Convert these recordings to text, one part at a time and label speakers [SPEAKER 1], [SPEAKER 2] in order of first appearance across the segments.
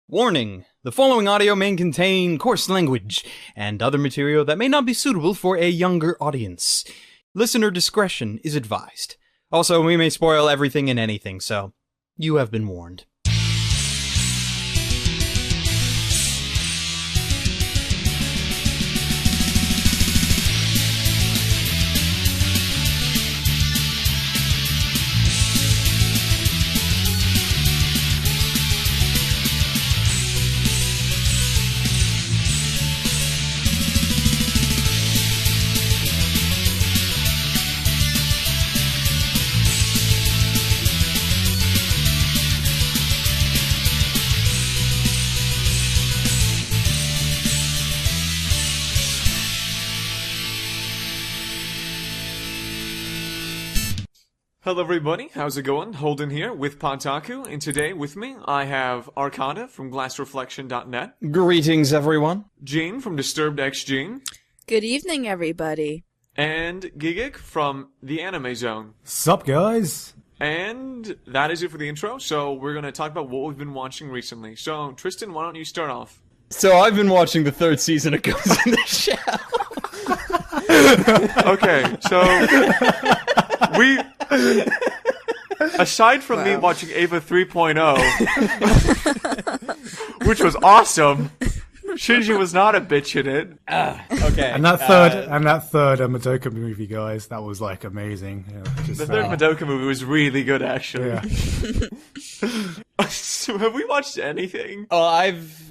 [SPEAKER 1] Warning! The following audio may contain coarse language and other material that may not be suitable for a younger audience. Listener discretion is advised. Also, we may spoil everything and anything, so you have been warned.
[SPEAKER 2] Hello everybody, how's it going? Holden here with PodTaku, and today with me I have Arkada from glassreflection.net.
[SPEAKER 1] Greetings, everyone.
[SPEAKER 2] Jeanne from DisturbedJeans.
[SPEAKER 3] Good evening, everybody.
[SPEAKER 2] And Gigguk from the Anime Zone.
[SPEAKER 4] Sup, guys?
[SPEAKER 2] And that is it for the intro, so we're going to talk about what we've been watching recently. So, Tristan, why don't you start off?
[SPEAKER 1] So, I've been watching the third season of Ghost in the Shell.
[SPEAKER 2] Okay, so aside from me watching Ava 3.0, which was awesome, Shinji was not a bitch in it.
[SPEAKER 1] Okay.
[SPEAKER 4] And that third Madoka movie, guys, that was like amazing. Yeah,
[SPEAKER 2] the third Madoka movie was really good, actually.
[SPEAKER 4] Yeah.
[SPEAKER 2] So have we watched anything?
[SPEAKER 1] Oh,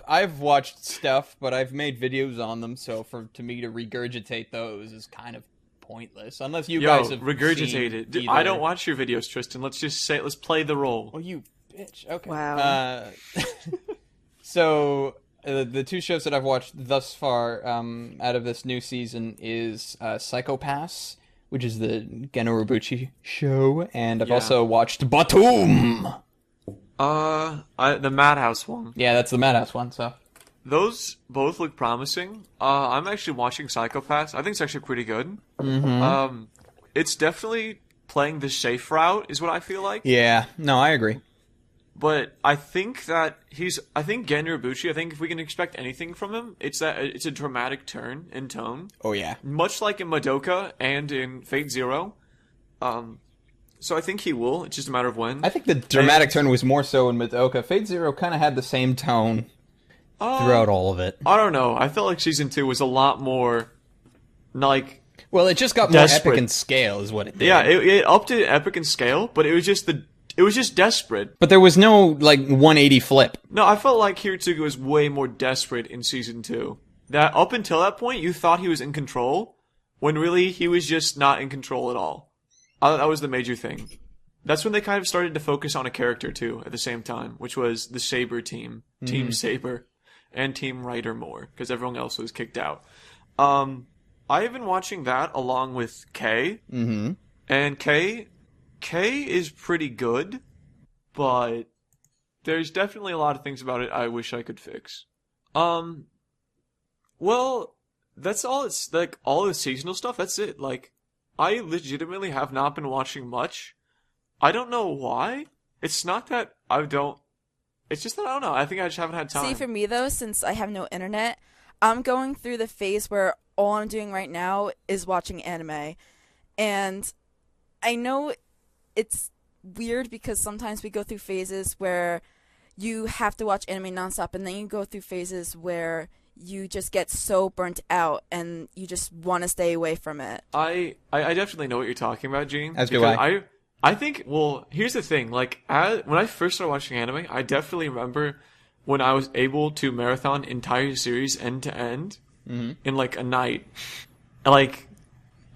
[SPEAKER 1] I've watched stuff, but I've made videos on them, so to me to regurgitate those is kind of pointless. Unless you guys have
[SPEAKER 2] regurgitate it.
[SPEAKER 1] Either.
[SPEAKER 2] I don't watch your videos, Tristan. Let's play the role.
[SPEAKER 1] Oh, you bitch. Okay.
[SPEAKER 3] Wow.
[SPEAKER 1] So the two shows that I've watched thus far out of this new season is Psyco-Pass, which is the Geno Urobuchi show, and I've also watched BTOOM.
[SPEAKER 2] The Madhouse one.
[SPEAKER 1] Yeah, that's the Madhouse one, so.
[SPEAKER 2] Those both look promising. I'm actually watching Psycho-Pass. I think it's actually pretty good.
[SPEAKER 1] Mm-hmm.
[SPEAKER 2] It's definitely playing the safe route, is what I feel like.
[SPEAKER 1] Yeah, no, I agree.
[SPEAKER 2] But I think that I think Gen Urobuchi, I think if we can expect anything from him, it's a dramatic turn in tone.
[SPEAKER 1] Oh, yeah.
[SPEAKER 2] Much like in Madoka and in Fate Zero. So I think he will. It's just a matter of when.
[SPEAKER 1] I think the dramatic turn was more so in Madoka. Fate Zero kind of had the same tone throughout all of it.
[SPEAKER 2] I don't know. I felt like Season 2 was a lot more, like...
[SPEAKER 1] Well, it just got more epic in scale, is what it did.
[SPEAKER 2] Yeah, it upped it epic in scale, but it was just desperate.
[SPEAKER 1] But there was no, 180 flip.
[SPEAKER 2] No, I felt like Hiritsugu was way more desperate in Season 2. That up until that point, you thought he was in control, when really he was just not in control at all. That was the major thing. That's when they kind of started to focus on a character, too, at the same time, which was the Saber team. Mm-hmm. Team Saber. And Team Rider more, because everyone else was kicked out. I have been watching that along with K.
[SPEAKER 1] Mm-hmm.
[SPEAKER 2] And K is pretty good, but there's definitely a lot of things about it I wish I could fix. Well, that's all. It's like all the seasonal stuff. That's it. Like, I legitimately have not been watching much. I don't know why. It's not that I don't. It's just that I don't know. I think I just haven't had time.
[SPEAKER 3] See, for me, though, since I have no internet, I'm going through the phase where all I'm doing right now is watching anime. And I know it's weird because sometimes we go through phases where you have to watch anime nonstop, and then you go through phases where you just get so burnt out and you just want to stay away from it.
[SPEAKER 2] I definitely know what you're talking about, Jeanne.
[SPEAKER 1] As do I.
[SPEAKER 2] I think, well, here's the thing, when I first started watching anime, I definitely remember when I was able to marathon entire series end to end in, a night. Like,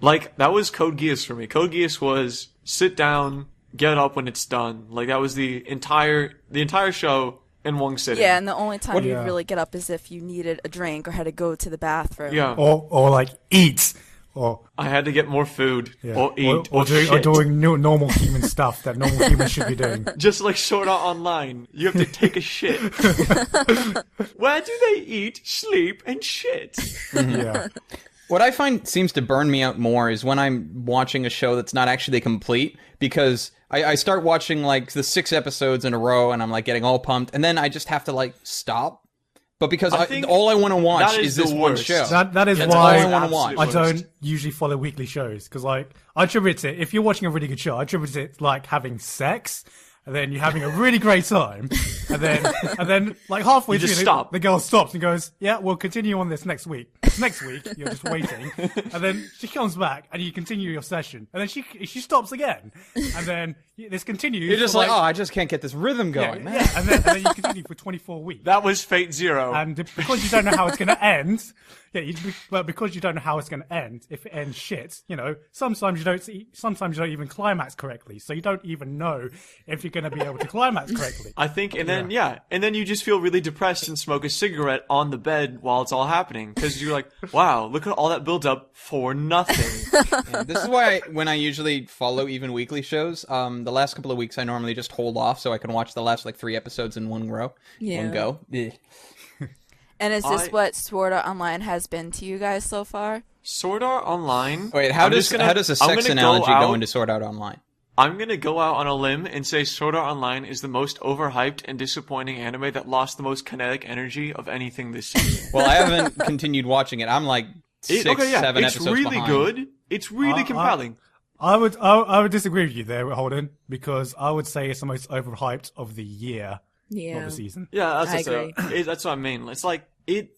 [SPEAKER 2] that was Code Geass for me. Code Geass was sit down, get up when it's done. Like, that was the entire show in one sitting.
[SPEAKER 3] Yeah, and the only time you really get up is if you needed a drink or had to go to the bathroom.
[SPEAKER 2] Yeah.
[SPEAKER 4] Or eat. Or
[SPEAKER 2] I had to get more food, or eat, or
[SPEAKER 4] doing normal human stuff that normal humans should be doing.
[SPEAKER 2] Just like Sword Art Online, you have to take a shit. Where do they eat, sleep, and shit?
[SPEAKER 4] Yeah.
[SPEAKER 1] What I find seems to burn me out more is when I'm watching a show that's not actually complete, because I start watching like the 6 episodes in a row, and I'm like getting all pumped, and then I just have to like stop. But because all I want to watch is this one show.
[SPEAKER 4] That is
[SPEAKER 1] That's
[SPEAKER 4] why
[SPEAKER 1] all I want to watch.
[SPEAKER 4] I don't usually follow weekly shows, because like I attribute it, if you're watching a really good show, I attribute it like having sex, and then you're having a really great time, and then like halfway
[SPEAKER 2] You
[SPEAKER 4] through,
[SPEAKER 2] just stop.
[SPEAKER 4] the girl stops and goes, "Yeah, we'll continue on this next week." Next week, you're just waiting, and then she comes back, and you continue your session, and then she stops again, and then this continues.
[SPEAKER 1] You're just
[SPEAKER 4] for,
[SPEAKER 1] like, oh, I just can't get this rhythm going, man.
[SPEAKER 4] yeah, and then you continue for 24 weeks.
[SPEAKER 2] That was Fate Zero.
[SPEAKER 4] And because you don't know how it's going to end, but because you don't know how it's going to end, if it ends shit, sometimes you don't even climax correctly, so you don't even know if you're going to be able to climax correctly.
[SPEAKER 2] I think, and then you just feel really depressed and smoke a cigarette on the bed while it's all happening, because you're like, wow, look at all that build up for nothing.
[SPEAKER 1] Yeah, this is why when I usually follow even weekly shows, the last couple of weeks I normally just hold off so I can watch the last like 3 episodes in one go.
[SPEAKER 3] And is this what Sword Art Online has been to you guys so far?
[SPEAKER 2] Sword Art Online.
[SPEAKER 1] Wait, how does a sex analogy go into Sword Art Online?
[SPEAKER 2] I'm gonna go out on a limb and say Sword Art Online is the most overhyped and disappointing anime that lost the most kinetic energy of anything this season.
[SPEAKER 1] Well, I haven't continued watching it. I'm like 7 episodes
[SPEAKER 2] It's really
[SPEAKER 1] behind.
[SPEAKER 2] good. It's really compelling.
[SPEAKER 4] I would disagree with you there, Holden, because I would say it's the most overhyped of the year of the season.
[SPEAKER 2] Yeah,
[SPEAKER 3] I agree.
[SPEAKER 2] That's what I mean. It's like it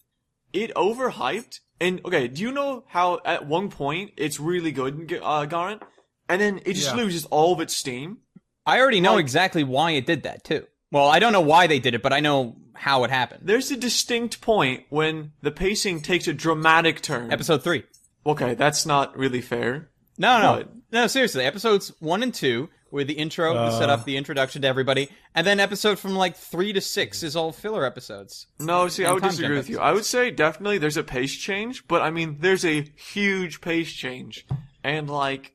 [SPEAKER 2] overhyped. And okay, do you know how at one point it's really good, Garant, and then it just loses all of its steam?
[SPEAKER 1] I already know exactly why it did that too. Well, I don't know why they did it, but I know how it happened.
[SPEAKER 2] There's a distinct point when the pacing takes a dramatic turn.
[SPEAKER 1] Episode 3.
[SPEAKER 2] Okay, that's not really fair.
[SPEAKER 1] No, seriously. Episodes 1 and 2 were the intro, the setup, the introduction to everybody, and then episode from like 3 to 6 is all filler episodes.
[SPEAKER 2] No, see, I would
[SPEAKER 1] time
[SPEAKER 2] disagree
[SPEAKER 1] jump
[SPEAKER 2] with you. I would say definitely there's a pace change, but I mean, there's a huge pace change. And like,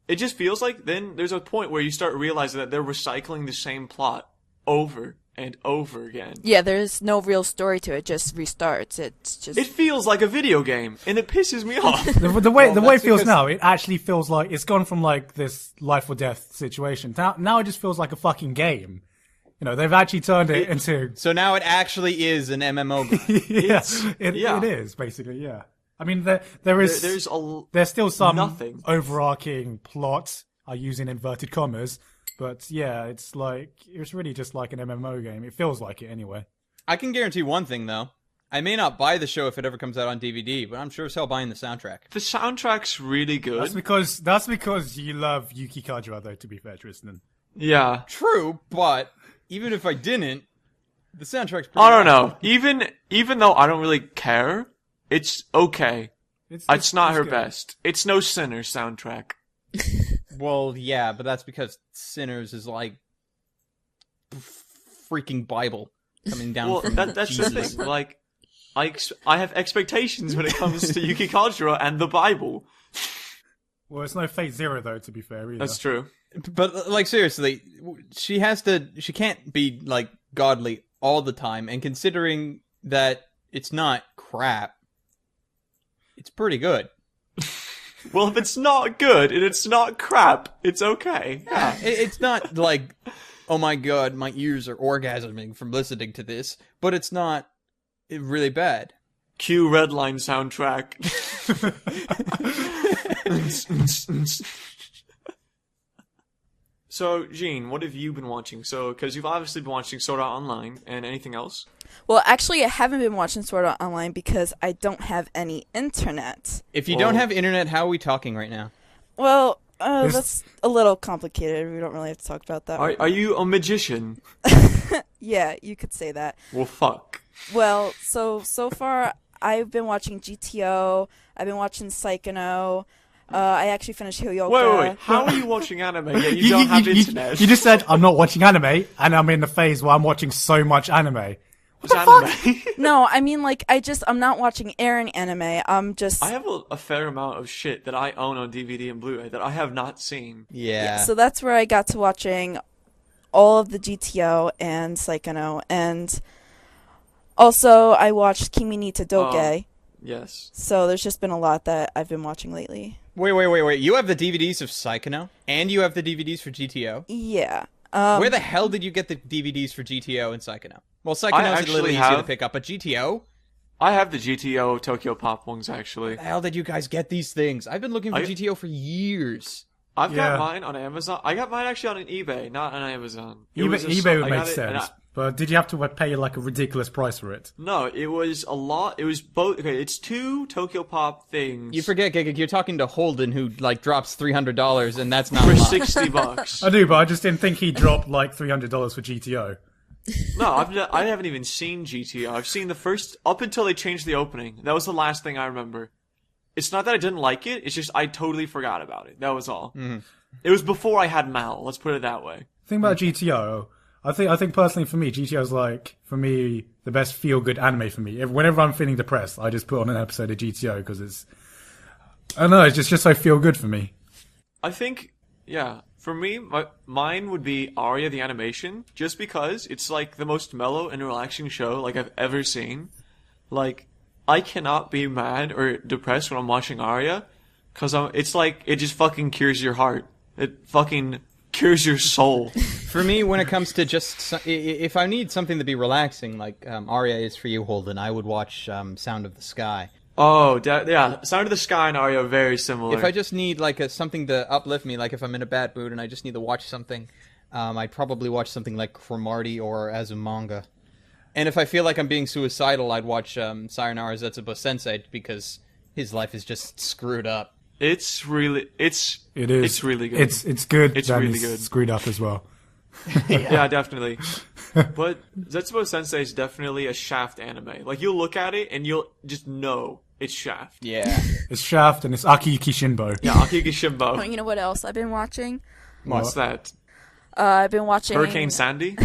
[SPEAKER 2] it just feels like then there's a point where you start realizing that they're recycling the same plot over and over again.
[SPEAKER 3] Yeah, there's no real story to it. It just restarts.
[SPEAKER 2] It feels like a video game, and it pisses me off.
[SPEAKER 4] The way it feels now, it actually feels like it's gone from like this life or death situation. Now it just feels like a fucking game. They've actually turned it into.
[SPEAKER 1] So now it actually is an MMO.
[SPEAKER 4] It is basically, yeah. I mean, there's still some overarching plot. I use in inverted commas. But yeah, it's really just like an MMO game. It feels like it anyway.
[SPEAKER 1] I can guarantee one thing though. I may not buy the show if it ever comes out on DVD, but I'm sure as hell buying the soundtrack.
[SPEAKER 2] The soundtrack's really good.
[SPEAKER 4] That's because you love Yuki Kajira, though, to be fair, Tristan.
[SPEAKER 2] Yeah.
[SPEAKER 1] True, but even if I didn't, the soundtrack's pretty
[SPEAKER 2] I don't know. Even though I don't really care, it's okay. It's not her best. It's no Sinner soundtrack.
[SPEAKER 1] Well, yeah, but that's because Sinners is like freaking Bible coming down from
[SPEAKER 2] that's
[SPEAKER 1] Jesus.
[SPEAKER 2] the thing. Like, I have expectations when it comes to Yuki Kajira and the Bible.
[SPEAKER 4] Well, it's no Fate Zero, though, to be fair, either.
[SPEAKER 2] That's true.
[SPEAKER 1] But, like, seriously, she can't be, like, godly all the time, and considering that it's not crap, it's pretty good.
[SPEAKER 2] Well, if it's not good and it's not crap, it's okay.
[SPEAKER 1] Yeah, it's not like, oh my god, my ears are orgasming from listening to this, but it's not really bad.
[SPEAKER 2] Cue Redline soundtrack. So, Jeanne, what have you been watching? Because you've obviously been watching Sword Art Online, and anything else?
[SPEAKER 3] Well, actually, I haven't been watching Sword Art Online because I don't have any internet.
[SPEAKER 1] If you don't have internet, how are we talking right now?
[SPEAKER 3] Well, that's a little complicated. We don't really have to talk about that.
[SPEAKER 2] Are you a magician?
[SPEAKER 3] Yeah, you could say that.
[SPEAKER 2] Well, fuck.
[SPEAKER 3] Well, so far, I've been watching GTO. I've been watching Saikano. I actually finished Hyouka.
[SPEAKER 2] Wait. How are you watching anime yet you don't have internet?
[SPEAKER 4] You just said, I'm not watching anime, and I'm in the phase where I'm watching so much anime.
[SPEAKER 2] What's anime?
[SPEAKER 3] No, I mean, like, I'm not watching airing anime.
[SPEAKER 2] I have a fair amount of shit that I own on DVD and Blu-ray that I have not seen.
[SPEAKER 1] Yeah.
[SPEAKER 3] So that's where I got to watching all of the GTO and Saikano, and also I watched Kimi Ni Todoke.
[SPEAKER 2] Yes.
[SPEAKER 3] So there's just been a lot that I've been watching lately.
[SPEAKER 1] Wait. You have the DVDs of Saikano? And you have the DVDs for GTO?
[SPEAKER 3] Yeah.
[SPEAKER 1] Where the hell did you get the DVDs for GTO and Saikano? Well, Saikano's a little easier to pick up, but GTO?
[SPEAKER 2] I have the GTO Tokyo Pop ones, actually.
[SPEAKER 1] Where the hell did you guys get these things? I've been looking for GTO for years.
[SPEAKER 2] I've got mine on Amazon. I got mine actually on an eBay, not on Amazon.
[SPEAKER 4] eBay would make sense. But did you have to pay like a ridiculous price for it?
[SPEAKER 2] No, it was a lot. It was both. Okay, it's 2 Tokyo Pop things.
[SPEAKER 1] You forget, Gigguk, you're talking to Holden, who like drops $300, and that's not
[SPEAKER 2] for
[SPEAKER 1] a lot.
[SPEAKER 2] $60.
[SPEAKER 4] I do, but I just didn't think he dropped like $300 for GTO.
[SPEAKER 2] No, I haven't even seen GTO. I've seen the first up until they changed the opening. That was the last thing I remember. It's not that I didn't like it. It's just I totally forgot about it. That was all. Mm-hmm. It was before I had Mal. Let's put it that way.
[SPEAKER 4] Thing about GTO. I think personally for me, GTO is like, for me, the best feel-good anime for me. Whenever I'm feeling depressed, I just put on an episode of GTO because it's, I don't know, it's just so feel-good for me.
[SPEAKER 2] I think, yeah, for me, mine would be Aria the animation, just because it's like the most mellow and relaxing show like I've ever seen. Like, I cannot be mad or depressed when I'm watching Aria, because it's like, it just fucking cures your heart. It fucking cures your soul.
[SPEAKER 1] For me, when it comes to just, if I need something to be relaxing, like Aria is for you, Holden, I would watch Sound of the Sky.
[SPEAKER 2] Oh, yeah, Sound of the Sky and Aria are very similar.
[SPEAKER 1] If I just need like something to uplift me, like if I'm in a bad mood and I just need to watch something, I'd probably watch something like Cromartie or Azumanga. And if I feel like I'm being suicidal, I'd watch Sayonara Zetzubo Sensei, because his life is just screwed up.
[SPEAKER 2] It's really good.
[SPEAKER 4] It's good.
[SPEAKER 2] It's really good.
[SPEAKER 4] Screwed up as well.
[SPEAKER 2] Yeah, definitely. But Zetsubo Sensei is definitely a Shaft anime. Like, you'll look at it and you'll just know it's Shaft.
[SPEAKER 1] Yeah.
[SPEAKER 4] It's Shaft and it's Akiyuki Shinbo.
[SPEAKER 2] Yeah, Akiyuki Shinbo.
[SPEAKER 3] Oh, you know what else I've been watching?
[SPEAKER 2] What's that?
[SPEAKER 3] I've been watching
[SPEAKER 2] Hurricane Sandy?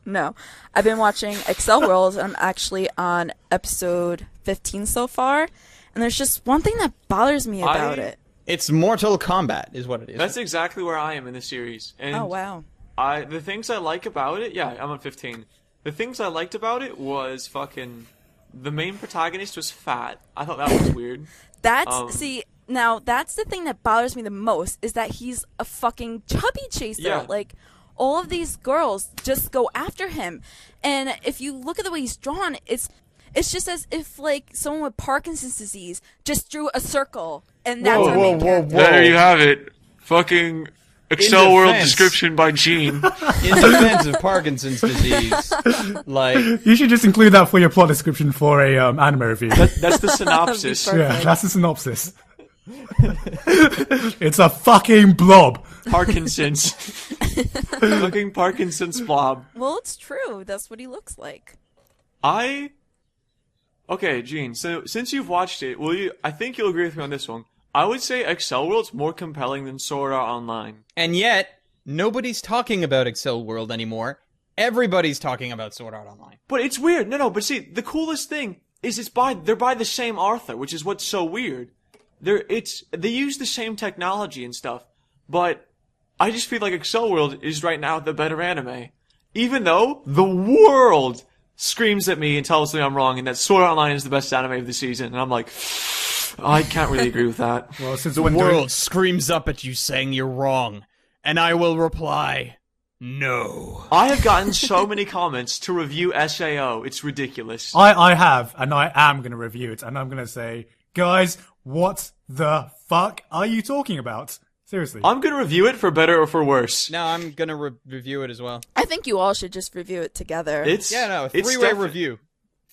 [SPEAKER 3] No. I've been watching Excel World. I'm actually on episode 15 so far. And there's just one thing that bothers me about it.
[SPEAKER 1] It's Mortal Kombat, is what it is.
[SPEAKER 2] That's exactly where I am in the series. And
[SPEAKER 3] oh, wow.
[SPEAKER 2] The things I like about it, yeah, I'm on 15. The things I liked about it was fucking, the main protagonist was fat. I thought that was weird.
[SPEAKER 3] Now that's the thing that bothers me the most, is that he's a fucking chubby chaser.
[SPEAKER 2] Yeah.
[SPEAKER 3] Like, all of these girls just go after him. And if you look at the way he's drawn, it's just as if, like, someone with Parkinson's disease just drew a circle, and that's our main character.
[SPEAKER 2] There you have it. Fucking Excel World description by Jeanne.
[SPEAKER 1] In defense of Parkinson's disease. Like,
[SPEAKER 4] you should just include that for your plot description for a anime review.
[SPEAKER 2] That's the synopsis.
[SPEAKER 4] Yeah, that's the synopsis. It's a fucking blob.
[SPEAKER 2] Parkinson's. Fucking Parkinson's blob.
[SPEAKER 3] Well, it's true. That's what he looks like.
[SPEAKER 2] Okay, Jeanne, so since you've watched it, I think you'll agree with me on this one. I would say Excel World's more compelling than Sword Art Online.
[SPEAKER 1] And yet, nobody's talking about Excel World anymore. Everybody's talking about Sword Art Online.
[SPEAKER 2] But it's weird. No, but see, the coolest thing is they're by the same author, which is what's so weird. They use the same technology and stuff, but I just feel like Excel World is right now the better anime. Even though the world screams at me and tells me I'm wrong and that Sword Art Online is the best anime of the season, and I'm like, I can't really agree with that.
[SPEAKER 1] Well, since the world screams up at you saying you're wrong, and I will reply, no.
[SPEAKER 2] I have gotten so many comments to review SAO, it's ridiculous.
[SPEAKER 4] I have, and I am going to review it, and I'm going to say, guys, what the fuck are you talking about? Seriously.
[SPEAKER 2] I'm going to review it for better or for worse.
[SPEAKER 1] No, I'm going to review it as well.
[SPEAKER 3] I think you all should just review it together.
[SPEAKER 1] A three-way review.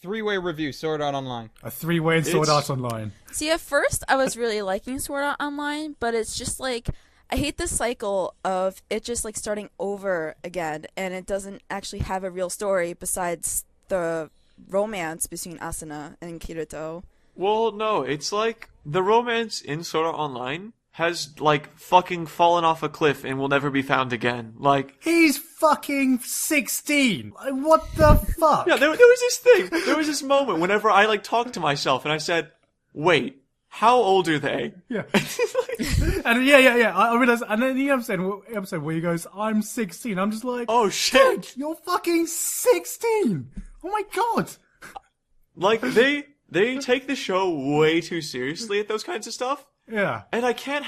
[SPEAKER 1] Three-way review, Sword Art Online.
[SPEAKER 4] A three-way Sword Art Online.
[SPEAKER 3] See, at first, I was really liking Sword Art Online, but it's just like, I hate this cycle of it just like starting over again, and it doesn't actually have a real story besides the romance between Asana and Kirito.
[SPEAKER 2] Well, no, it's like, the romance in Sword Art Online has, like, fucking fallen off a cliff and will never be found again. Like,
[SPEAKER 4] he's fucking 16! Like, what the fuck?
[SPEAKER 2] Yeah, there was this thing. There was this moment whenever I, like, talked to myself and I said, wait, how old are they?
[SPEAKER 4] Yeah. And yeah. I realized, and then the episode where he goes, I'm 16. I'm just like,
[SPEAKER 2] oh shit!
[SPEAKER 4] Dude, you're fucking 16! Oh my god!
[SPEAKER 2] Like, they take the show way too seriously at those kinds of stuff.
[SPEAKER 4] Yeah.
[SPEAKER 2] And I can't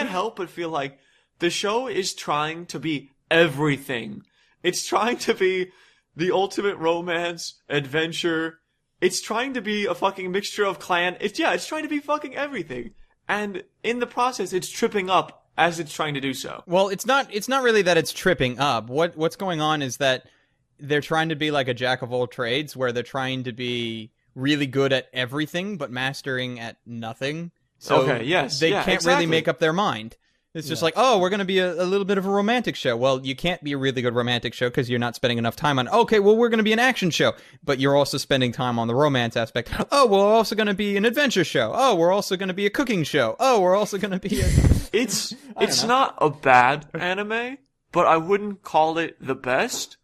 [SPEAKER 2] help but feel like the show is trying to be everything. It's trying to be the ultimate romance, adventure. It's trying to be a fucking mixture of clan. It's trying to be fucking everything. And in the process, it's tripping up as it's trying to do so.
[SPEAKER 1] Well, it's not really that it's tripping up. What's going on is that they're trying to be like a jack of all trades, where they're trying to be really good at everything, but mastering at nothing. So they can't really make up their mind. It's just like, oh, we're going to be a little bit of a romantic show. Well, you can't be a really good romantic show because you're not spending enough time on, okay, well, we're going to be an action show, but you're also spending time on the romance aspect. Oh, we're also going to be an adventure show. Oh, we're also going to be a cooking show. Oh, we're also going to be a...
[SPEAKER 2] It's not a bad anime, but I wouldn't call it the best,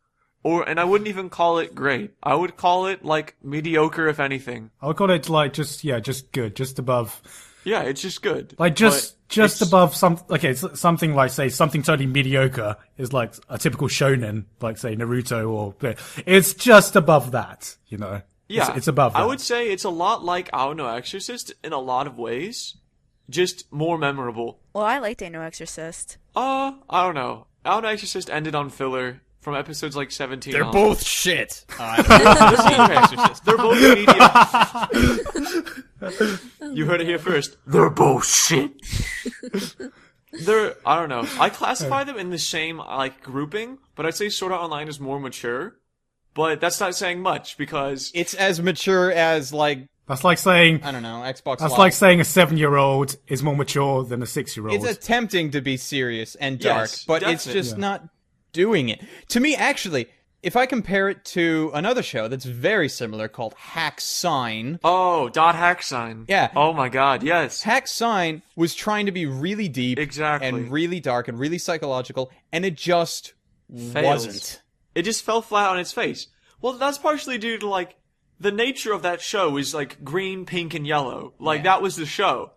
[SPEAKER 2] and I wouldn't even call it great. I would call it, like, mediocre, if anything.
[SPEAKER 4] I would call it, like, just good, just above...
[SPEAKER 2] Yeah, it's just good.
[SPEAKER 4] Like, just above something like, say, something totally mediocre is like a typical shonen, like, say, Naruto or... It's just above that, you know?
[SPEAKER 2] Yeah.
[SPEAKER 4] It's above that.
[SPEAKER 2] I would say it's a lot like Ao no Exorcist in a lot of ways, just more memorable.
[SPEAKER 3] Well, I liked Ao no Exorcist.
[SPEAKER 2] I don't know. Ao no Exorcist ended on filler from episodes like 17
[SPEAKER 1] They're
[SPEAKER 2] on.
[SPEAKER 1] both shit.
[SPEAKER 2] They're both medium. You heard it here first. They're both shit. I don't know. I classify them in the same, like, grouping, but I'd say Sword Art Online is more mature. But that's not saying much, because...
[SPEAKER 1] It's as mature as, like...
[SPEAKER 4] That's like saying...
[SPEAKER 1] I don't know, Xbox
[SPEAKER 4] That's
[SPEAKER 1] Live.
[SPEAKER 4] like saying a 7-year-old is more mature than a 6-year-old.
[SPEAKER 1] It's attempting to be serious and dark, but
[SPEAKER 2] definitely.
[SPEAKER 1] it's just not doing it. To me, actually, if I compare it to another show that's very similar called Hack Sign...
[SPEAKER 2] Oh, Hack Sign.
[SPEAKER 1] Yeah.
[SPEAKER 2] Oh my god, yes.
[SPEAKER 1] Hack Sign was trying to be really deep and really dark and really psychological, and it just wasn't.
[SPEAKER 2] It just fell flat on its face. Well, that's partially due to, like, the nature of that show is, like, green, pink, and yellow. Like, that was the show.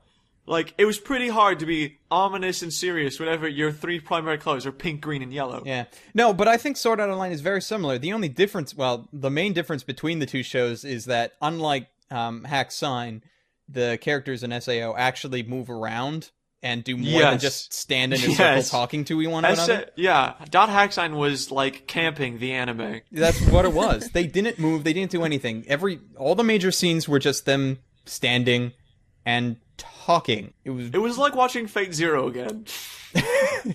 [SPEAKER 2] Like, it was pretty hard to be ominous and serious whenever your three primary colors are pink, green, and yellow.
[SPEAKER 1] Yeah. No, but I think Sword Art Online is very similar. The only difference, the main difference between the two shows is that, unlike Hack Sign, the characters in SAO actually move around and do more than just stand in a circle talking to one another.
[SPEAKER 2] Yeah. Hack Sign was, like, camping the anime.
[SPEAKER 1] That's what it was. They didn't move. They didn't do anything. All the major scenes were just them standing and talking. It was
[SPEAKER 2] like watching Fate Zero again.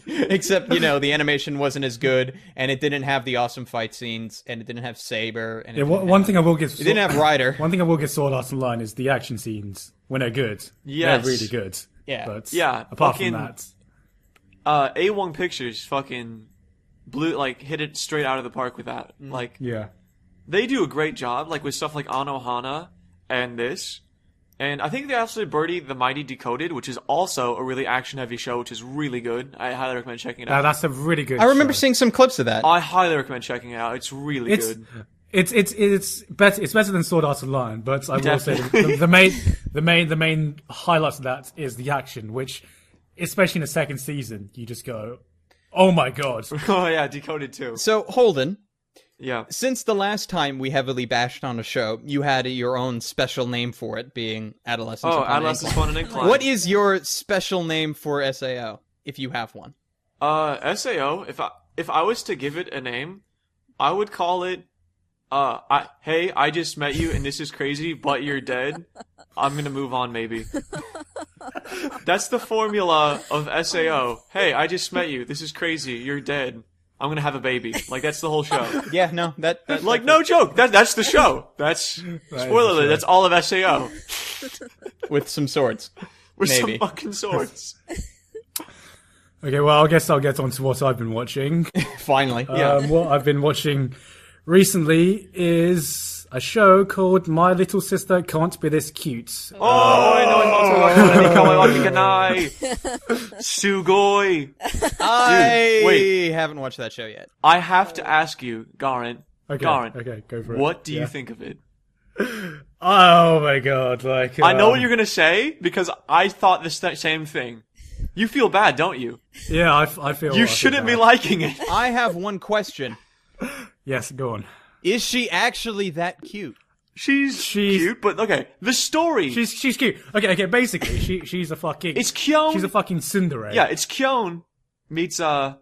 [SPEAKER 1] Except, the animation wasn't as good, and it didn't have the awesome fight scenes, and it didn't have Saber, and it didn't have Ryder.
[SPEAKER 4] One thing I will give Sword Art Online is the action scenes when they're good.
[SPEAKER 2] Yes.
[SPEAKER 4] They're really good.
[SPEAKER 1] Yeah.
[SPEAKER 4] But
[SPEAKER 2] apart
[SPEAKER 4] from that,
[SPEAKER 2] A1 Pictures fucking hit it straight out of the park with that. Like, they do a great job, like, with stuff like Anohana and this. And I think they also did Birdie the Mighty Decoded, which is also a really action-heavy show, which is really good. I highly recommend checking it out.
[SPEAKER 4] That's a really good
[SPEAKER 1] I remember seeing some clips of that.
[SPEAKER 2] I highly recommend checking it out. It's really good.
[SPEAKER 4] It's better than Sword Art Online, but I will say the main highlight of that is the action, which, especially in the second season, you just go, oh my god.
[SPEAKER 2] Oh yeah, Decoded too.
[SPEAKER 1] So, Holden.
[SPEAKER 2] Yeah.
[SPEAKER 1] Since the last time we heavily bashed on a show, you had your own special name for it, being Adolescence Upon
[SPEAKER 2] Adolescence Upon an Incline.
[SPEAKER 1] What is your special name for SAO, if you have one?
[SPEAKER 2] SAO, if I was to give it a name, I would call it, hey, I just met you and this is crazy, but you're dead. I'm gonna move on, maybe. That's the formula of SAO. Hey, I just met you. This is crazy. You're dead. I'm gonna have a baby. Like, that's the whole show.
[SPEAKER 1] Yeah, no,
[SPEAKER 2] like, no joke. That's the show. Spoiler alert, that's all of SAO.
[SPEAKER 1] With some swords.
[SPEAKER 2] With
[SPEAKER 1] maybe.
[SPEAKER 2] some fucking swords.
[SPEAKER 4] Okay, well, I guess I'll get on to what I've been watching.
[SPEAKER 1] Finally.
[SPEAKER 4] What I've been watching recently is a show called My Little Sister Can't Be This Cute.
[SPEAKER 2] Sugoi.
[SPEAKER 1] I haven't watched that show yet.
[SPEAKER 2] I have to ask you, Garen.
[SPEAKER 4] Okay, go for it.
[SPEAKER 2] What do you think of it?
[SPEAKER 4] Oh my god,
[SPEAKER 2] I know what you're gonna say, because I thought the same thing. You feel bad, don't you?
[SPEAKER 4] Yeah, I feel...
[SPEAKER 2] You shouldn't be liking it.
[SPEAKER 1] I have one question.
[SPEAKER 4] Yes, go on.
[SPEAKER 1] Is she actually that cute?
[SPEAKER 2] She's cute, but okay, the story.
[SPEAKER 4] She's cute. Okay. Basically, she's a fucking.
[SPEAKER 2] It's Kyon.
[SPEAKER 4] She's a fucking tsundere.
[SPEAKER 2] Yeah, it's Kyon meets who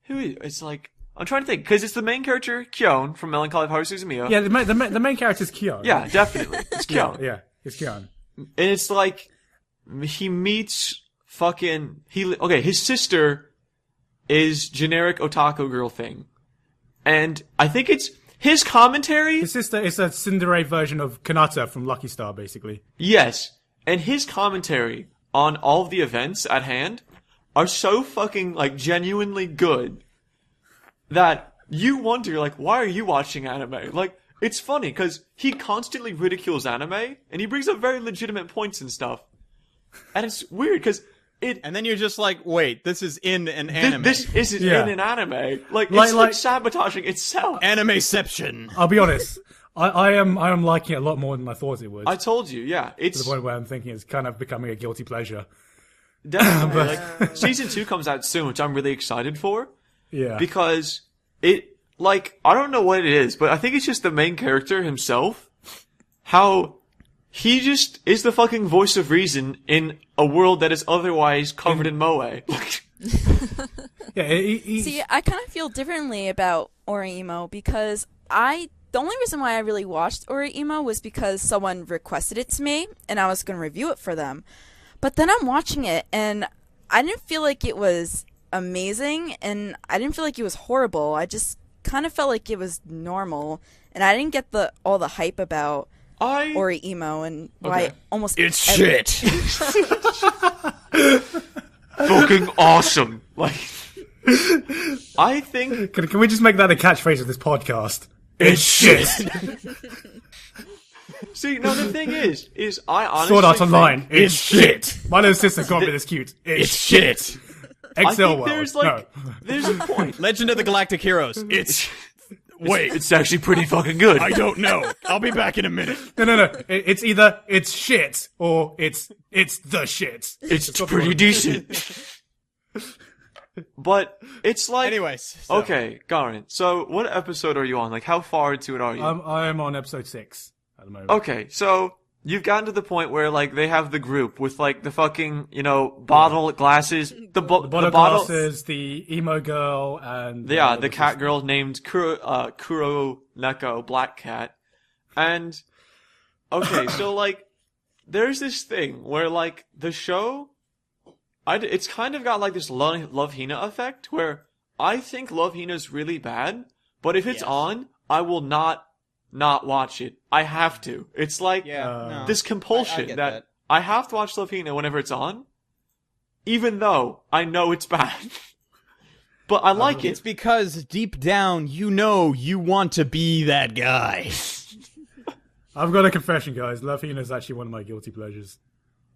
[SPEAKER 2] is? It's like I'm trying to think because it's the main character Kyon from Melancholy of Haru Suzumiya.
[SPEAKER 4] Yeah, the main character is Kyon.
[SPEAKER 2] Yeah, definitely, it's Kyon.
[SPEAKER 4] Yeah, it's Kyon.
[SPEAKER 2] And it's like he meets his sister is generic otaku girl thing, and I think it's. His commentary...
[SPEAKER 4] His sister is a tsundere version of Kanata from Lucky Star, basically.
[SPEAKER 2] Yes. And his commentary on all of the events at hand are so fucking, like, genuinely good that you wonder, like, why are you watching anime? Like, it's funny, because he constantly ridicules anime, and he brings up very legitimate points and stuff. And it's weird, because...
[SPEAKER 1] And then you're just like, wait, this is in an anime.
[SPEAKER 2] This isn't in an anime. It's like sabotaging itself.
[SPEAKER 1] Animeception.
[SPEAKER 4] I'll be honest. I am liking it a lot more than I thought it would.
[SPEAKER 2] I told you, yeah. It's
[SPEAKER 4] to the point where I'm thinking it's kind of becoming a guilty pleasure.
[SPEAKER 2] Definitely. Season 2 comes out soon, which I'm really excited for.
[SPEAKER 4] Yeah.
[SPEAKER 2] Because I don't know what it is, but I think it's just the main character himself. How he just is the fucking voice of reason in a world that is otherwise covered in moe.
[SPEAKER 4] Yeah,
[SPEAKER 3] See, I kind of feel differently about Orihimo because the only reason why I really watched Orihimo was because someone requested it to me and I was going to review it for them. But then I'm watching it and I didn't feel like it was amazing and I didn't feel like it was horrible. I just kind of felt like it was normal and I didn't get all the hype about Orihimo and why almost
[SPEAKER 1] it's shit.
[SPEAKER 2] Fucking awesome. Like, I think.
[SPEAKER 4] Can we just make that a catchphrase of this podcast? It's shit.
[SPEAKER 2] See, no, the thing is I honestly
[SPEAKER 4] Sword Art Online.
[SPEAKER 2] think
[SPEAKER 4] It's shit. My little sister can't be this cute. It's shit.
[SPEAKER 2] I
[SPEAKER 4] Excel
[SPEAKER 2] think there's there's a point.
[SPEAKER 1] Legend of the Galactic Heroes. Wait,
[SPEAKER 2] it's actually pretty fucking good.
[SPEAKER 1] I don't know. I'll be back in a minute.
[SPEAKER 4] No. It's either it's shit or it's the shit.
[SPEAKER 2] It's pretty decent. But it's like...
[SPEAKER 1] Anyways. So.
[SPEAKER 2] Okay, Garin. So, what episode are you on? Like, how far into it are you?
[SPEAKER 4] I'm on episode 6 at the moment.
[SPEAKER 2] Okay, so... You've gotten to the point where, like, they have the group with, like, the fucking, bottle glasses. The bottle
[SPEAKER 4] glasses, the emo girl, and...
[SPEAKER 2] the cat girl named Kuro Neko, Black Cat. And, okay, so, like, there's this thing where, like, the show... it's kind of got, like, this Love Hina effect, where I think Love Hina's really bad, but if it's on, I will not watch it. I have to. It's like this compulsion that I have to watch Love Hina whenever it's on, even though I know it's bad. But I like it.
[SPEAKER 1] It's because deep down you know you want to be that guy.
[SPEAKER 4] I've got a confession, guys. Love Hina is actually one of my guilty pleasures.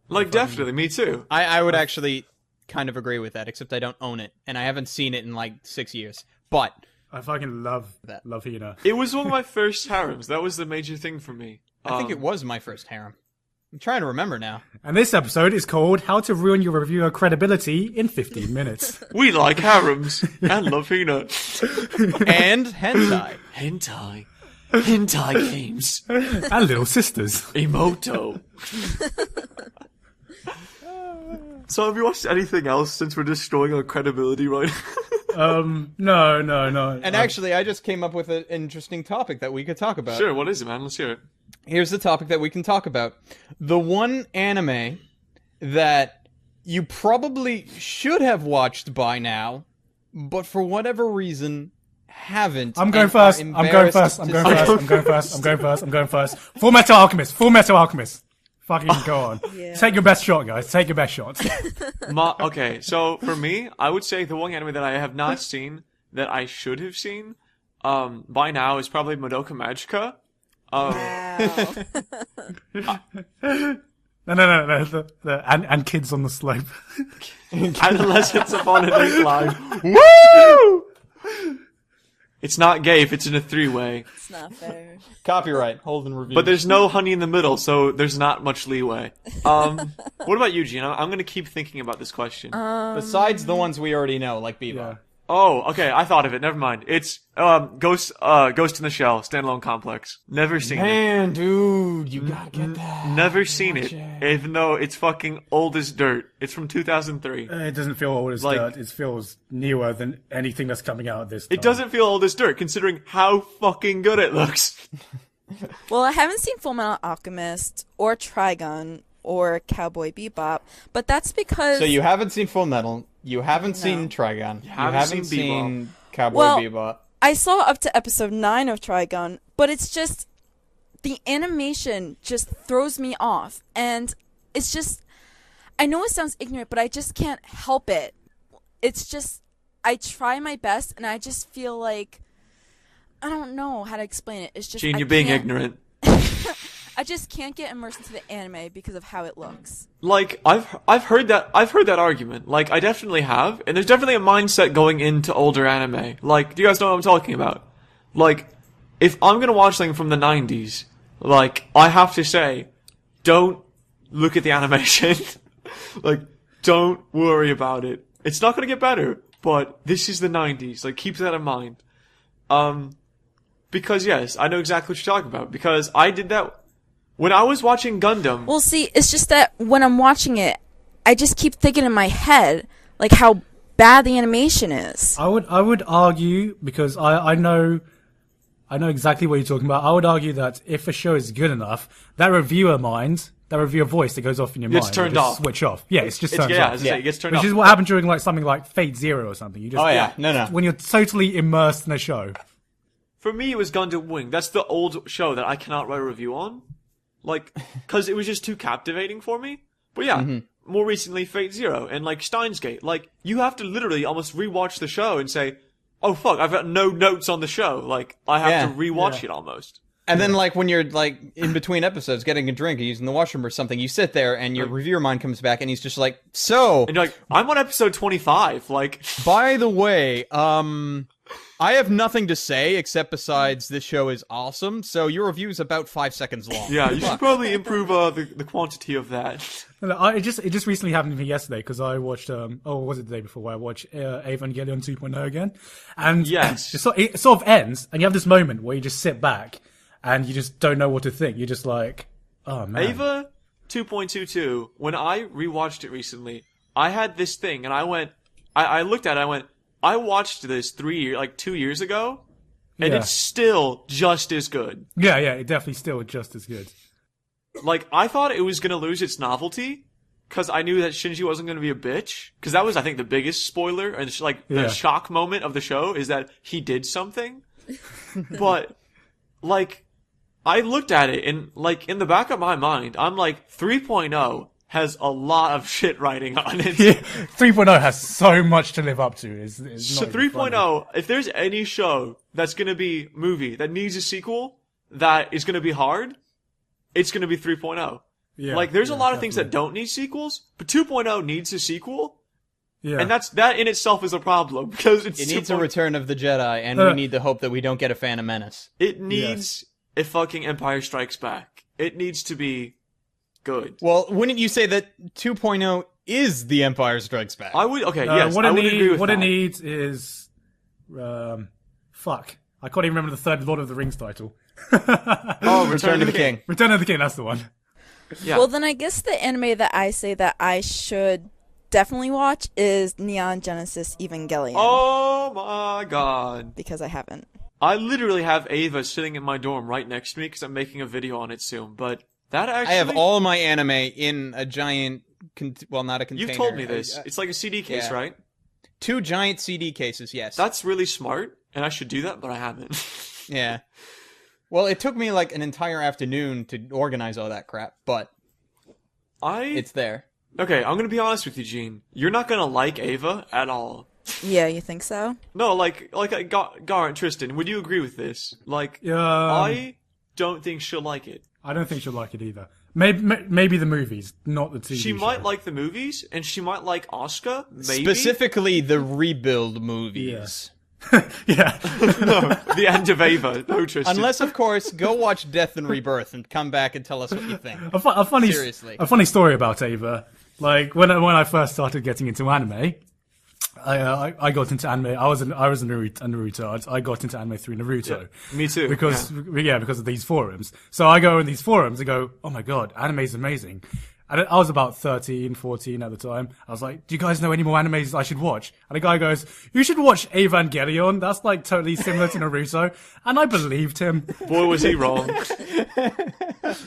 [SPEAKER 2] Like, definitely, me too.
[SPEAKER 1] I would actually kind of agree with that, except I don't own it, and I haven't seen it in like 6 years. But
[SPEAKER 4] I fucking love Hina.
[SPEAKER 2] It was one of my first harems. That was the major thing for me.
[SPEAKER 1] I think it was my first harem. I'm trying to remember now.
[SPEAKER 4] And this episode is called How to Ruin Your Reviewer Credibility in 15 Minutes.
[SPEAKER 2] We like harems and Love Hina.
[SPEAKER 1] And hentai.
[SPEAKER 2] Hentai games.
[SPEAKER 4] And little sisters.
[SPEAKER 2] Emoto. So have you watched anything else since we're destroying our credibility right now?
[SPEAKER 4] No.
[SPEAKER 1] And actually, I just came up with an interesting topic that we could talk about.
[SPEAKER 2] Sure, what is it, man? Let's hear it.
[SPEAKER 1] Here's the topic that we can talk about. The one anime that you probably should have watched by now, but for whatever reason, haven't.
[SPEAKER 4] I'm going first. Full Metal Alchemist. Fucking go on. Yeah. Take your best shot, guys. Take your best shot.
[SPEAKER 2] Okay, so for me, I would say the one anime that I have not seen that I should have seen by now is probably Madoka Magica.
[SPEAKER 3] Wow.
[SPEAKER 4] No. And Kids on the Slope.
[SPEAKER 2] Adolescents upon a decline. Woo! It's not gay if it's in a three-way.
[SPEAKER 3] It's not fair.
[SPEAKER 1] Copyright, HoldenReviews.
[SPEAKER 2] But there's no honey in the middle, so there's not much leeway. What about you, Jeanne? I'm going to keep thinking about this question.
[SPEAKER 1] Besides the ones we already know, like Bebop.
[SPEAKER 4] Yeah.
[SPEAKER 2] Oh, okay, I thought of it. Never mind. It's Ghost in the Shell, standalone complex. Never seen it.
[SPEAKER 1] Man, dude, you gotta get that.
[SPEAKER 2] Never seen it, even though it's fucking old as dirt. It's from 2003.
[SPEAKER 4] It doesn't feel old as dirt. It feels newer than anything that's coming out this time.
[SPEAKER 2] It doesn't feel old as dirt, considering how fucking good it looks.
[SPEAKER 3] Well, I haven't seen Fullmetal Alchemist or Trigun or Cowboy Bebop, but that's because...
[SPEAKER 1] So you haven't seen Full Metal, you haven't seen Trigun, you haven't seen Cowboy Bebop.
[SPEAKER 3] I saw up to episode 9 of Trigun, but it's just... the animation just throws me off, and it's just... I know it sounds ignorant, but I just can't help it. It's just... I try my best, and I just feel like... I don't know how to explain it. It's just...
[SPEAKER 2] Jeanne, you're being ignorant.
[SPEAKER 3] I just can't get immersed into the anime because of how it looks.
[SPEAKER 2] Like, I've heard that argument. Like, I definitely have, and there's definitely a mindset going into older anime. Like, do you guys know what I'm talking about? Like, if I'm gonna watch something from the 90s, like, I have to say, don't look at the animation. Like, don't worry about it. It's not gonna get better, but this is the 90s. Like, keep that in mind. Because yes, I know exactly what you're talking about, because I did that when I was watching Gundam.
[SPEAKER 3] Well, see, it's just that when I'm watching it, I just keep thinking in my head, like, how bad the animation is.
[SPEAKER 4] I would argue, because I know exactly what you're talking about. I would argue that if a show is good enough, that reviewer voice that goes off in your mind,
[SPEAKER 2] it's turned off.
[SPEAKER 4] Switch off. Yeah, it's just turned off.
[SPEAKER 2] It gets turned off.
[SPEAKER 4] Which is what happened during like something like Fate Zero or something. You just
[SPEAKER 1] No.
[SPEAKER 4] When you're totally immersed in a show.
[SPEAKER 2] For me, it was Gundam Wing. That's the old show that I cannot write a review on. Like, cause it was just too captivating for me. But yeah, more recently, Fate Zero and like Steins Gate. Like, you have to literally almost rewatch the show and say, oh fuck, I've got no notes on the show. Like, I have to rewatch it almost.
[SPEAKER 1] And then, like, when you're, like, in between episodes, getting a drink and using the washroom or something, you sit there and your reviewer mind comes back and he's just like, so...
[SPEAKER 2] And you're like, I'm on episode 25, like...
[SPEAKER 1] By the way, I have nothing to say except besides this show is awesome, so your review is about 5 seconds long.
[SPEAKER 2] Yeah, you should probably improve the quantity of that.
[SPEAKER 4] It just recently happened to me yesterday, because I watched, was it the day before, where I watched Evangelion 2.0 again? And
[SPEAKER 2] yes.
[SPEAKER 4] it sort of ends, and you have this moment where you just sit back, and you just don't know what to think. You're just like, oh man.
[SPEAKER 2] Eva 2.22, when I rewatched it recently, I had this thing, and I looked at it, I went, I watched this 2 years ago, and it's still just as good.
[SPEAKER 4] Yeah, it definitely still just as good.
[SPEAKER 2] Like, I thought it was gonna lose its novelty, cause I knew that Shinji wasn't gonna be a bitch, cause that was, I think, the biggest spoiler, and the shock moment of the show is that he did something. But, like, I looked at it, and, like, in the back of my mind, I'm like, 3.0 has a lot of shit writing on it.
[SPEAKER 4] Yeah, 3.0 has so much to live up to.
[SPEAKER 2] So 3.0, if there's any show that's gonna be movie that needs a sequel that is gonna be hard, it's gonna be 3.0. Yeah, like, there's a lot of things that don't need sequels, but 2.0 needs a sequel. Yeah. And that in itself is a problem, because it
[SPEAKER 1] needs a Return of the Jedi, and we need to hope that we don't get a Phantom Menace.
[SPEAKER 2] It needs a fucking Empire Strikes Back. It needs to be good.
[SPEAKER 1] Well, wouldn't you say that 2.0 is the Empire Strikes Back?
[SPEAKER 2] I would, agree with that.
[SPEAKER 4] What it needs is, fuck. I can't even remember the third Lord of the Rings title.
[SPEAKER 1] Return of the King.
[SPEAKER 4] Return of the King, that's the one.
[SPEAKER 3] Yeah. Well, then I guess the anime that I say that I should definitely watch is Neon Genesis Evangelion.
[SPEAKER 2] Oh my god.
[SPEAKER 3] Because I haven't.
[SPEAKER 2] I literally have Ava sitting in my dorm right next to me because I'm making a video on it soon, but that actually...
[SPEAKER 1] I have all my anime in a giant... not a container.
[SPEAKER 2] You've told me this. It's like a CD case, right?
[SPEAKER 1] 2 giant CD cases, yes.
[SPEAKER 2] That's really smart, and I should do that, but I haven't.
[SPEAKER 1] Yeah. Well, it took me like an entire afternoon to organize all that crap, but... It's there.
[SPEAKER 2] Okay, I'm gonna be honest with you, Jeanne. You're not gonna like Ava at all.
[SPEAKER 3] Yeah, you think so?
[SPEAKER 2] No, Gar and Tristan, would you agree with this? I don't think she'll like it.
[SPEAKER 4] I don't think she'll like it either. Maybe the movies, not the TV
[SPEAKER 2] She might like the movies, and she might like Asuka, maybe.
[SPEAKER 1] Specifically the Rebuild movies.
[SPEAKER 4] Yeah.
[SPEAKER 2] No, the end of Ava. No, Tristan.
[SPEAKER 1] Unless, of course, go watch Death and Rebirth and come back and tell us what you think.
[SPEAKER 4] Seriously. A funny story about Ava. Like, when I first started getting into anime, I got into anime. I was a Naruto. I got into anime through Naruto.
[SPEAKER 2] Yeah, me too.
[SPEAKER 4] Because of these forums. So I go in these forums and go, oh my god, anime's amazing. And I was about 13, 14 at the time. I was like, do you guys know any more animes I should watch? And the guy goes, you should watch Evangelion. That's like totally similar to Naruto. And I believed him.
[SPEAKER 2] Boy, was he wrong.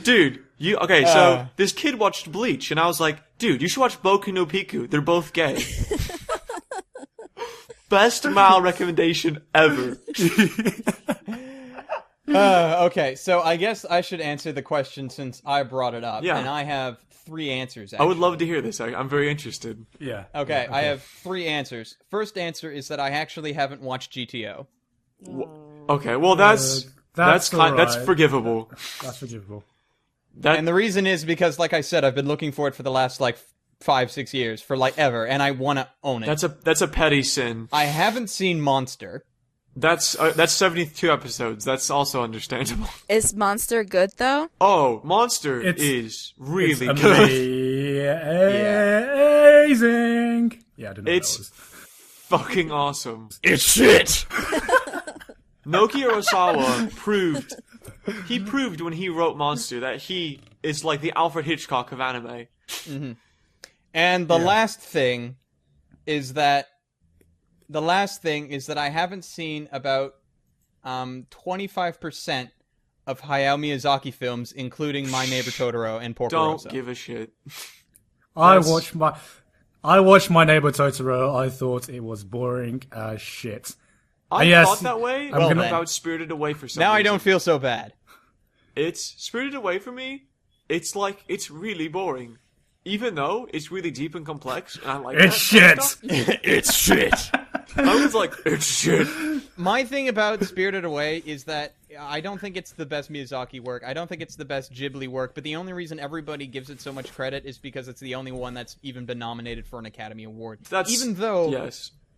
[SPEAKER 2] Dude, so this kid watched Bleach, and I was like, dude, you should watch Boku no Pico. They're both gay. Best mile recommendation ever.
[SPEAKER 1] Okay, so I guess I should answer the question since I brought it up.
[SPEAKER 2] Yeah.
[SPEAKER 1] And I have 3 answers, actually.
[SPEAKER 2] I would love to hear this. I'm very interested.
[SPEAKER 4] Yeah.
[SPEAKER 1] Okay, I have 3 answers. First answer is that I actually haven't watched GTO.
[SPEAKER 2] Okay, well that's forgivable.
[SPEAKER 4] That's forgivable.
[SPEAKER 1] And the reason is because, like I said, I've been looking for it for the last, 5-6 years, for, ever, and I want to own it.
[SPEAKER 2] That's a petty sin.
[SPEAKER 1] I haven't seen Monster.
[SPEAKER 2] That's 72 episodes. That's also understandable.
[SPEAKER 3] Is Monster good, though?
[SPEAKER 2] Oh, Monster is really good.
[SPEAKER 4] Amazing. Yeah, I don't know what that was.
[SPEAKER 2] Fucking awesome.
[SPEAKER 1] It's shit!
[SPEAKER 2] Naoki Urasawa proved when he wrote Monster that he is like the Alfred Hitchcock of anime.
[SPEAKER 1] Mm-hmm. And the last thing is that I haven't seen about 25% of Hayao Miyazaki films, including My Neighbor Totoro and Porco Rosso.
[SPEAKER 2] Don't give a shit.
[SPEAKER 4] I watched My Neighbor Totoro. I thought it was boring as shit.
[SPEAKER 2] I thought that way about Spirited Away for some reason.
[SPEAKER 1] Now I don't feel so bad.
[SPEAKER 2] It's Spirited Away for me. It's really boring. Even though it's really deep and complex, and I like
[SPEAKER 4] it's shit.
[SPEAKER 1] It's shit.
[SPEAKER 2] I was like, it's shit.
[SPEAKER 1] My thing about Spirited Away is that I don't think it's the best Miyazaki work. I don't think it's the best Ghibli work, but the only reason everybody gives it so much credit is because it's the only one that's even been nominated for an Academy Award. Even though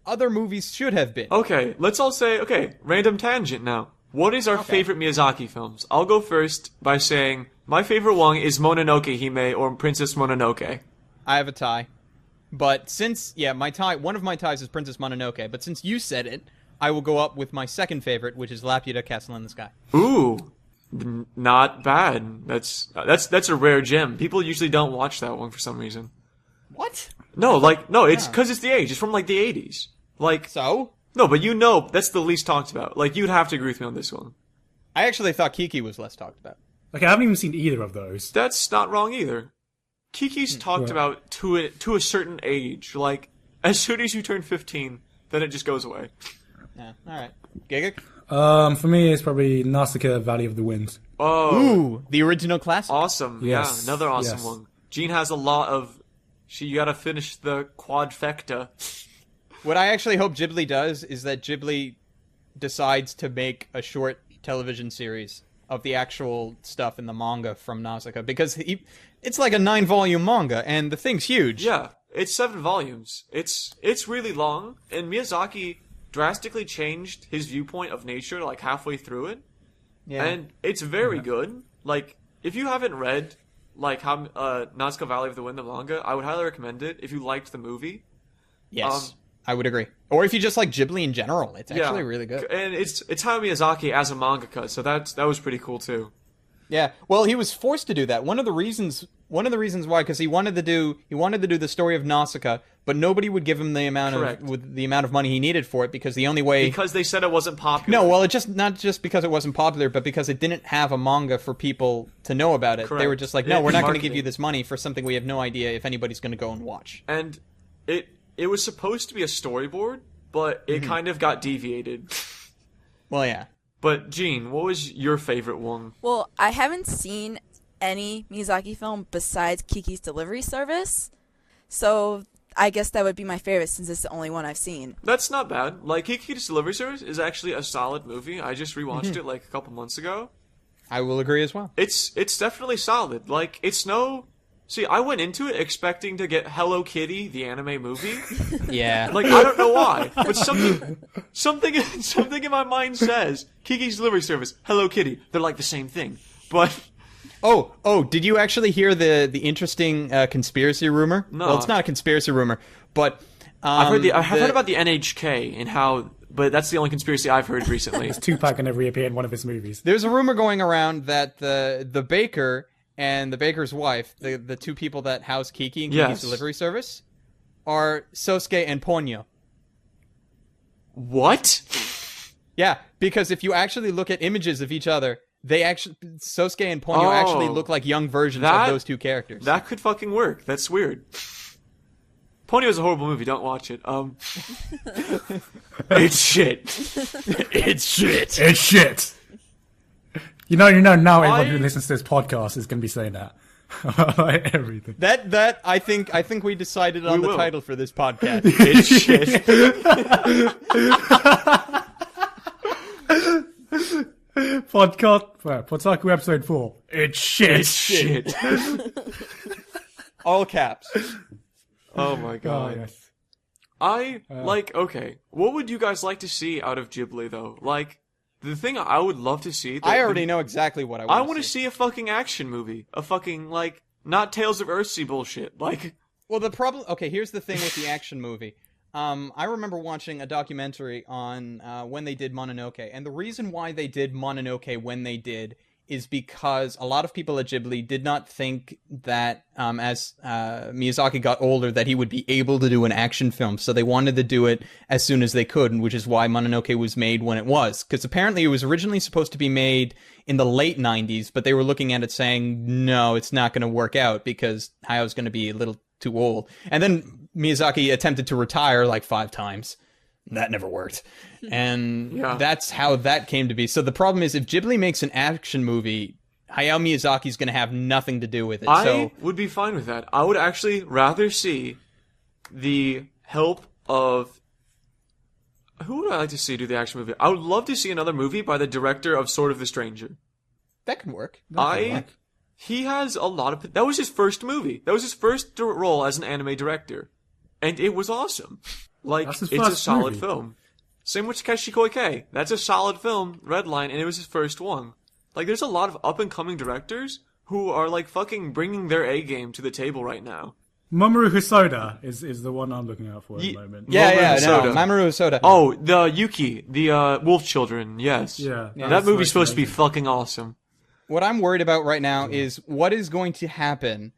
[SPEAKER 1] other movies should have been.
[SPEAKER 2] Okay, let's all say, random tangent now. What is our favorite Miyazaki films? I'll go first by saying my favorite one is Mononoke Hime or Princess Mononoke.
[SPEAKER 1] I have a tie. But since, one of my ties is Princess Mononoke, but since you said it, I will go up with my second favorite, which is Laputa Castle in the Sky.
[SPEAKER 2] Ooh, not bad. That's a rare gem. People usually don't watch that one for some reason.
[SPEAKER 1] What?
[SPEAKER 2] No, it's because it's the age. It's from, the 80s.
[SPEAKER 1] So?
[SPEAKER 2] No, but that's the least talked about. You'd have to agree with me on this one.
[SPEAKER 1] I actually thought Kiki was less talked about.
[SPEAKER 4] Okay, I haven't even seen either of those.
[SPEAKER 2] That's not wrong either. Kiki's talked about to a certain age. As soon as you turn 15, then it just goes away.
[SPEAKER 1] Yeah, alright. Gigguk?
[SPEAKER 4] For me, it's probably Nausicaa, Valley of the Wind.
[SPEAKER 2] Oh.
[SPEAKER 1] Ooh, the original classic.
[SPEAKER 2] Awesome.
[SPEAKER 4] Yes.
[SPEAKER 2] Yeah, another awesome one. Jeanne has a lot of... You gotta finish the quadfecta.
[SPEAKER 1] What I actually hope Ghibli does is that Ghibli decides to make a short television series of the actual stuff in the manga from Nausicaa, because it's like a 9-volume manga, and the thing's huge.
[SPEAKER 2] Yeah, it's 7 volumes. It's really long, and Miyazaki drastically changed his viewpoint of nature halfway through it. Yeah. And it's very good. If you haven't read Nausicaa Valley of the Wind, the manga, I would highly recommend it if you liked the movie.
[SPEAKER 1] Yes. I would agree. Or if you just like Ghibli in general, it's actually really good.
[SPEAKER 2] And it's Hayao Miyazaki as a mangaka, so that was pretty cool too.
[SPEAKER 1] Yeah. Well, he was forced to do that. One of the reasons why, because he wanted to do the story of Nausicaa, but nobody would give him the amount of money he needed for it, because the only way,
[SPEAKER 2] because they said it wasn't popular.
[SPEAKER 1] No, well, it just not just because it wasn't popular, but because it didn't have a manga for people to know about it. Correct. They were just like, no, we're not going to give you this money for something we have no idea if anybody's going to go and watch.
[SPEAKER 2] And it was supposed to be a storyboard, but it kind of got deviated.
[SPEAKER 1] Well, yeah.
[SPEAKER 2] But, Jeanne, what was your favorite one?
[SPEAKER 3] Well, I haven't seen any Miyazaki film besides Kiki's Delivery Service, so I guess that would be my favorite since it's the only one I've seen.
[SPEAKER 2] That's not bad. Kiki's Delivery Service is actually a solid movie. I just rewatched it a couple months ago.
[SPEAKER 1] I will agree as well.
[SPEAKER 2] It's definitely solid. It's no... See, I went into it expecting to get Hello Kitty, the anime movie.
[SPEAKER 1] Yeah.
[SPEAKER 2] I don't know why, but something in my mind says Kiki's Delivery Service, Hello Kitty. They're the same thing. But
[SPEAKER 1] oh, did you actually hear the interesting conspiracy rumor?
[SPEAKER 2] No.
[SPEAKER 1] Well, it's not a conspiracy rumor, but
[SPEAKER 2] I've heard about the NHK and how, but that's the only conspiracy I've heard recently.
[SPEAKER 4] Tupac going to reappear in one of his movies.
[SPEAKER 1] There's a rumor going around that the baker and the baker's wife, the two people that house Kiki and Kiki's delivery service, are Sosuke and Ponyo.
[SPEAKER 2] What?
[SPEAKER 1] Yeah, because if you actually look at images of each other, Sosuke and Ponyo actually look like young versions of those two characters.
[SPEAKER 2] That could fucking work. That's weird. Ponyo is a horrible movie. Don't watch it. It's shit.
[SPEAKER 1] It's shit.
[SPEAKER 4] It's shit. You know. Now everyone who listens to this podcast is going to be saying that. Like everything.
[SPEAKER 1] That I think we decided on the title for this podcast.
[SPEAKER 2] It's shit.
[SPEAKER 4] PodTaku episode 4. It's shit.
[SPEAKER 2] It's shit.
[SPEAKER 1] All caps.
[SPEAKER 2] Oh my god.
[SPEAKER 4] Oh, yes.
[SPEAKER 2] Okay. What would you guys like to see out of Ghibli though? Like, the thing I would love to see.
[SPEAKER 1] I already know exactly what I want.
[SPEAKER 2] I want to see a fucking action movie. A fucking, like, not Tales of Earthsea bullshit. Like.
[SPEAKER 1] Well, the problem. Okay, here's the thing with the action movie. I remember watching a documentary on when they did Mononoke, and the reason why they did Mononoke when they did is because a lot of people at Ghibli did not think that as Miyazaki got older that he would be able to do an action film, so they wanted to do it as soon as they could, which is why Mononoke was made when it was, because apparently it was originally supposed to be made in the late 90s, but they were looking at it saying, no, it's not going to work out because Hayau's going to be a little too old. And then Miyazaki attempted to retire like 5 times. That never worked. And that's how that came to be. So the problem is, if Ghibli makes an action movie, Hayao Miyazaki's going to have nothing to do with it.
[SPEAKER 2] I would be fine with that. I would actually rather see the help of... Who would I like to see do the action movie? I would love to see another movie by the director of Sword of the Stranger.
[SPEAKER 1] That could work.
[SPEAKER 2] He has a lot of... That was his first movie. That was his first role as an anime director. And it was awesome. Like, it's a solid film. Same with Takeshi Koike. That's a solid film, Redline, and it was his first one. Like, there's a lot of up-and-coming directors who are, like, fucking bringing their A-game to the table right now.
[SPEAKER 4] Mamoru Hosoda is the one I'm looking out for at the moment.
[SPEAKER 1] Mamoru Hosoda.
[SPEAKER 2] Oh, the Yuki, the Wolf Children, yes.
[SPEAKER 4] Yeah.
[SPEAKER 2] That movie's supposed to be fucking awesome.
[SPEAKER 1] What I'm worried about right now is what is going to happen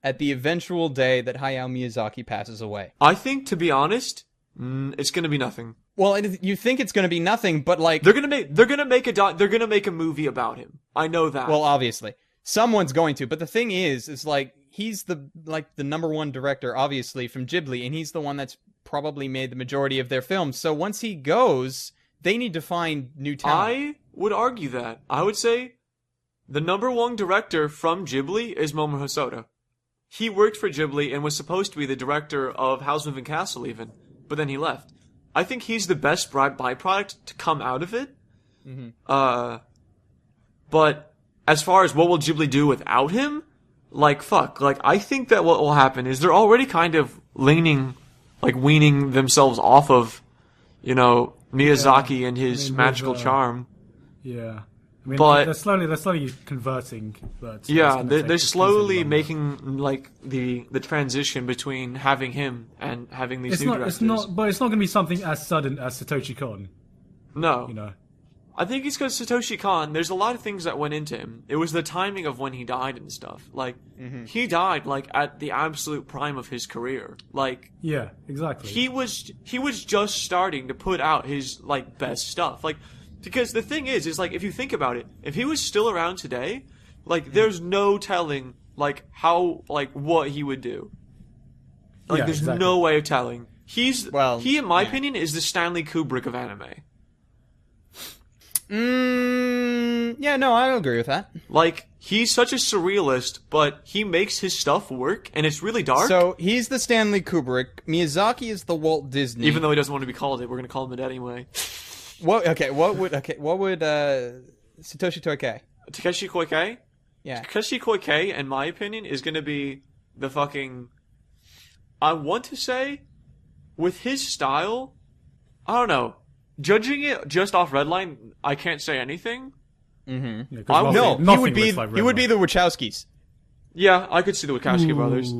[SPEAKER 1] at the eventual day that Hayao Miyazaki passes away.
[SPEAKER 2] I think, to be honest, it's gonna be nothing.
[SPEAKER 1] Well, you think it's gonna be nothing, but like
[SPEAKER 2] they're gonna make a movie about him. I know that.
[SPEAKER 1] Well, obviously, someone's going to. But the thing is like he's the number one director, obviously from Ghibli, and he's the one that's probably made the majority of their films. So once he goes, they need to find new talent.
[SPEAKER 2] I would argue that. I would say the number one director from Ghibli is Mamoru Hosoda. He worked for Ghibli and was supposed to be the director of Howl's Moving Castle even, but then he left. I think he's the best byproduct to come out of it. Mm-hmm. But as far as what will Ghibli do without him, like, fuck. Like, I think that what will happen is they're already kind of weaning themselves off of, Miyazaki and his magical charm.
[SPEAKER 4] Yeah. I mean, but they're slowly converting. But
[SPEAKER 2] they're slowly making like the transition between having him and having these new directors.
[SPEAKER 4] But it's not going to be something as sudden as Satoshi Kon.
[SPEAKER 2] No, I think it's because Satoshi Kon. There's a lot of things that went into him. It was the timing of when he died and stuff. Like he died like at the absolute prime of his career. Like
[SPEAKER 4] exactly.
[SPEAKER 2] He was just starting to put out his like best stuff. Like. Because the thing is like, if you think about it, if he was still around today, like, there's no telling, like, how, like, what he would do. Like, there's no way of telling. He, in my opinion, is the Stanley Kubrick of anime.
[SPEAKER 1] I agree with that.
[SPEAKER 2] Like, he's such a surrealist, but he makes his stuff work, and it's really dark.
[SPEAKER 1] So, he's the Stanley Kubrick, Miyazaki is the Walt Disney.
[SPEAKER 2] Even though he doesn't want to be called it, we're gonna call him it anyway.
[SPEAKER 1] What would Satoshi Toike?
[SPEAKER 2] Takeshi Koike?
[SPEAKER 1] Yeah.
[SPEAKER 2] Takeshi Koike, in my opinion, is gonna be the fucking... I want to say, with his style, I don't know. Judging it just off Redline, I can't say anything.
[SPEAKER 1] Mm-hmm. He would be the Wachowskis.
[SPEAKER 2] Yeah, I could see the Wachowski brothers.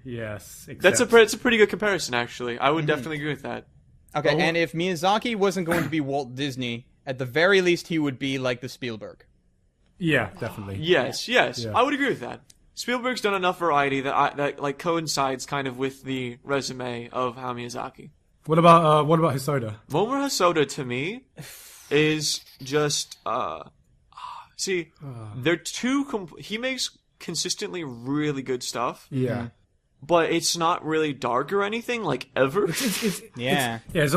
[SPEAKER 4] Yes,
[SPEAKER 2] it's a pretty good comparison, actually. I would definitely agree with that.
[SPEAKER 1] Okay, and if Miyazaki wasn't going to be Walt Disney, at the very least he would be like the Spielberg.
[SPEAKER 4] Yeah, definitely.
[SPEAKER 2] Yes, yeah. I would agree with that. Spielberg's done enough variety that like coincides kind of with the resume of Hayao Miyazaki.
[SPEAKER 4] What about Hosoda?
[SPEAKER 2] Momoru Hosoda to me is just see, they're he makes consistently really good stuff.
[SPEAKER 4] Yeah.
[SPEAKER 2] But it's not really dark or anything, like, ever.
[SPEAKER 4] It's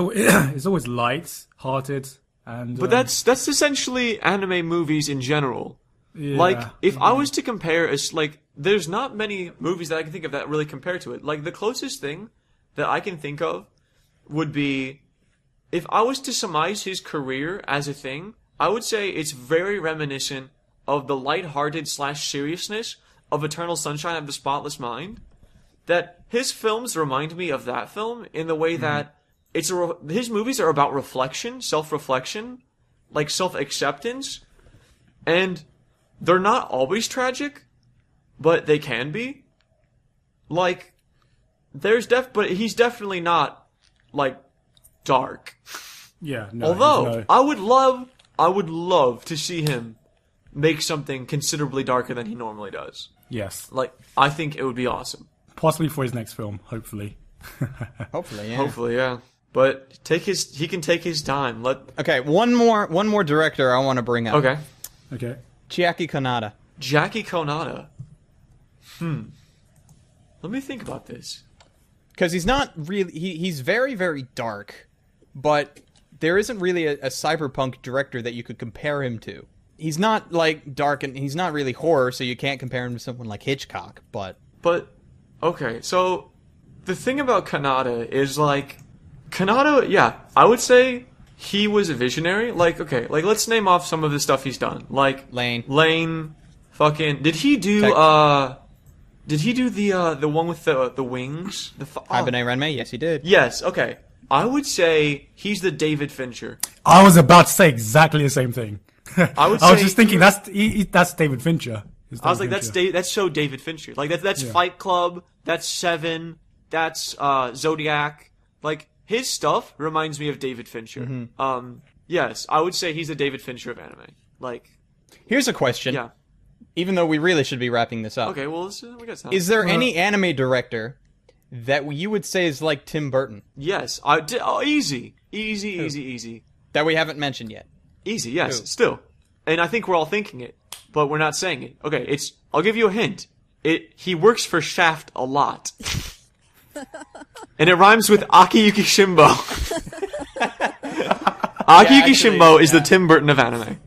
[SPEAKER 4] always light-hearted.
[SPEAKER 2] But that's essentially anime movies in general.
[SPEAKER 4] Yeah.
[SPEAKER 2] Like, if I was to compare, there's not many movies that I can think of that really compare to it. Like, the closest thing that I can think of would be, if I was to surmise his career as a thing, I would say it's very reminiscent of the lighthearted / seriousness of Eternal Sunshine of the Spotless Mind. That his films remind me of that film in the way that his movies are about reflection, self-reflection, like self-acceptance, and they're not always tragic, but they can be. Like, but he's definitely not, like, dark.
[SPEAKER 4] Yeah, no.
[SPEAKER 2] Although, I would love to see him make something considerably darker than he normally does.
[SPEAKER 4] Yes.
[SPEAKER 2] Like, I think it would be awesome.
[SPEAKER 4] Possibly for his next film, hopefully.
[SPEAKER 1] Hopefully,
[SPEAKER 2] yeah. But he can take his time.
[SPEAKER 1] Okay, one more director I want to bring up.
[SPEAKER 2] Okay.
[SPEAKER 1] Chiaki Konada.
[SPEAKER 2] Jackie Konada. Let me think about this.
[SPEAKER 1] Because he's not really... He's very, very dark, but there isn't really a cyberpunk director that you could compare him to. He's not, like, dark, and he's not really horror, so you can't compare him to someone like Hitchcock, but...
[SPEAKER 2] Okay, so the thing about Kanata is, like, Kanata, yeah, I would say he was a visionary. Like, okay, like, let's name off some of the stuff he's done. Like, Lane, fucking, did he do the one with the wings?
[SPEAKER 1] Hibernate Renmei? Yes, he did.
[SPEAKER 2] Yes, okay. I would say he's the David Fincher.
[SPEAKER 4] I was about to say exactly the same thing.
[SPEAKER 2] I was
[SPEAKER 4] just thinking that's David Fincher.
[SPEAKER 2] I was like, that's so David Fincher. Like that's Fight Club, that's Seven, that's Zodiac. Like his stuff reminds me of David Fincher. Mm-hmm. Yes, I would say he's the David Fincher of anime. Like,
[SPEAKER 1] here's a question.
[SPEAKER 2] Yeah.
[SPEAKER 1] Even though we really should be wrapping this up.
[SPEAKER 2] Okay, well, we got time.
[SPEAKER 1] Is there any anime director that you would say is like Tim Burton?
[SPEAKER 2] Yes, easy.
[SPEAKER 1] That we haven't mentioned yet.
[SPEAKER 2] Easy, yes, still. And I think we're all thinking it, but we're not saying it. Okay, I'll give you a hint. He works for Shaft a lot. And it rhymes with Akiyuki Shimbo. Akiyuki Shimbo is the Tim Burton of anime.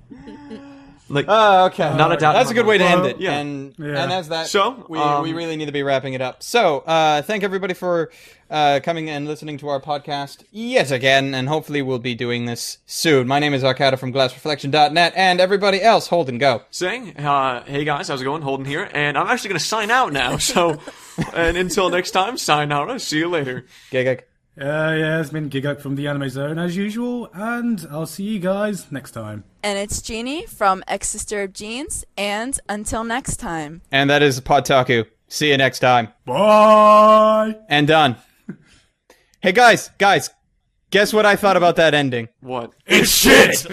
[SPEAKER 2] Like,
[SPEAKER 1] okay.
[SPEAKER 2] Not a doubt.
[SPEAKER 1] That's a good way to end it.
[SPEAKER 2] Yeah.
[SPEAKER 1] And as that,
[SPEAKER 2] so,
[SPEAKER 1] we really need to be wrapping it up. So, thank everybody for coming and listening to our podcast yet again, and hopefully we'll be doing this soon. My name is Arkada from glassreflection.net, and everybody else, Holden, go.
[SPEAKER 2] Saying, hey guys, how's it going? Holden here, and I'm actually going to sign out now, so, and until next time, sayonara, see you later.
[SPEAKER 1] Gigguk.
[SPEAKER 4] It's been Gigguk from the Anime Zone as usual, and I'll see you guys next time.
[SPEAKER 3] And it's Jeanne from xdisturbedjeans, and until next time.
[SPEAKER 1] And that is PodTaku. See you next time.
[SPEAKER 4] Bye!
[SPEAKER 1] And done. Hey guys, guess what I thought about that ending?
[SPEAKER 2] What?
[SPEAKER 4] It's shit!